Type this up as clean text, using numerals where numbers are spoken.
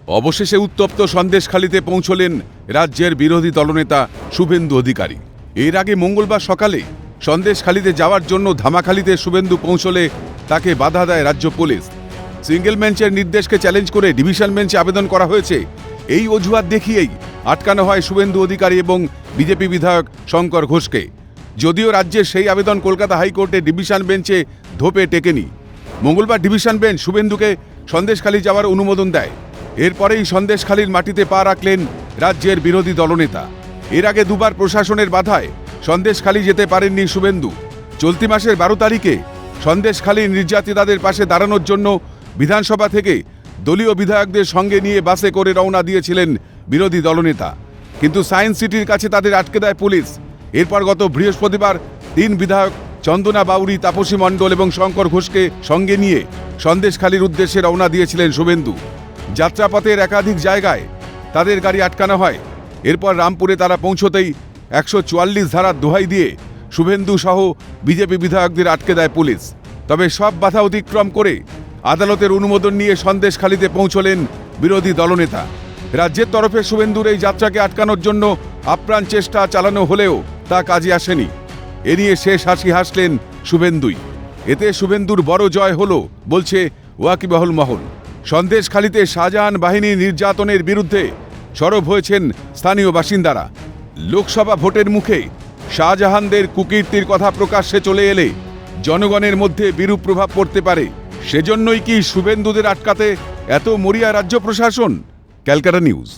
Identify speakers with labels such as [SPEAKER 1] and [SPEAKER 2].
[SPEAKER 1] অবশেষে উত্তপ্ত সন্দেশখালিতে পৌঁছলেন রাজ্যের বিরোধী দলনেতা শুভেন্দু অধিকারী। এর আগে মঙ্গলবার সকালে সন্দেশখালিতে যাওয়ার জন্য ধামাখালিতে শুভেন্দু পৌঁছলে তাকে বাধা দেয় রাজ্য পুলিশ। সিঙ্গেল বেঞ্চের নির্দেশকে চ্যালেঞ্জ করে ডিভিশন বেঞ্চে আবেদন করা হয়েছে। এই অজুহাত দেখিয়েই আটকানো হয় শুভেন্দু অধিকারী এবং বিজেপি বিধায়ক শঙ্কর ঘোষকে। যদিও রাজ্যের সেই আবেদন কলকাতা হাইকোর্টে ডিভিশন বেঞ্চে ধোপে টেকেনি। মঙ্গলবার ডিভিশন বেঞ্চ শুভেন্দুকে সন্দেশখালি যাওয়ার অনুমোদন দেয়। এরপরেই সন্দেশখালির মাটিতে পা রাখলেন রাজ্যের বিরোধী দলনেতা। এর আগে দুবার প্রশাসনের বাধায় সন্দেশখালি যেতে পারেননি শুভেন্দু। চলতি মাসের 12 তারিখে সন্দেশখালির নির্যাতিতাদের পাশে দাঁড়ানোর জন্য বিধানসভা থেকে দলীয় বিধায়কদের সঙ্গে নিয়ে বাসে করে রওনা দিয়েছিলেন বিরোধী দলনেতা, কিন্তু সায়েন্স সিটির কাছে তাদের আটকে দেয় পুলিশ। এরপর গত বৃহস্পতিবার 3 বিধায়ক চন্দনা বাউরি, তাপসী মণ্ডল এবং শঙ্কর ঘোষকে সঙ্গে নিয়ে সন্দেশখালির উদ্দেশ্যে রওনা দিয়েছিলেন শুভেন্দু। যাত্রাপথের একাধিক জায়গায় তাদের গাড়ি আটকানো হয়। এরপর রামপুরে তারা পৌঁছতেই 144 ধারার দোহাই দিয়ে শুভেন্দু সহ বিজেপি বিধায়কদের আটকে দেয় পুলিশ। তবে সব বাধা অতিক্রম করে আদালতের অনুমোদন নিয়ে সন্দেশখালিতে পৌঁছলেন বিরোধী দলনেতা। রাজ্যের তরফে শুভেন্দুর এই যাত্রাকে আটকানোর জন্য আপ্রাণ চেষ্টা চালানো হলেও তা কাজে আসেনি। এ নিয়ে শেষ হাসি হাসলেন শুভেন্দুই। এতে শুভেন্দুর বড় জয় হলো বলছে ওয়াকিবহাল মহল। সন্দেশখালিতে শাহজাহান বাহিনীর নির্যাতনের বিরুদ্ধে সরব হয়েছেন স্থানীয় বাসিন্দারা। লোকসভা ভোটের মুখে শাহজাহানদের কুকীর্তির কথা প্রকাশ্যে চলে এলে জনগণের মধ্যে বিরূপ প্রভাব পড়তে পারে। সেজন্যই কি শুভেন্দুদের আটকাতে এত মরিয়া রাজ্য প্রশাসন? ক্যালকাটা নিউজ।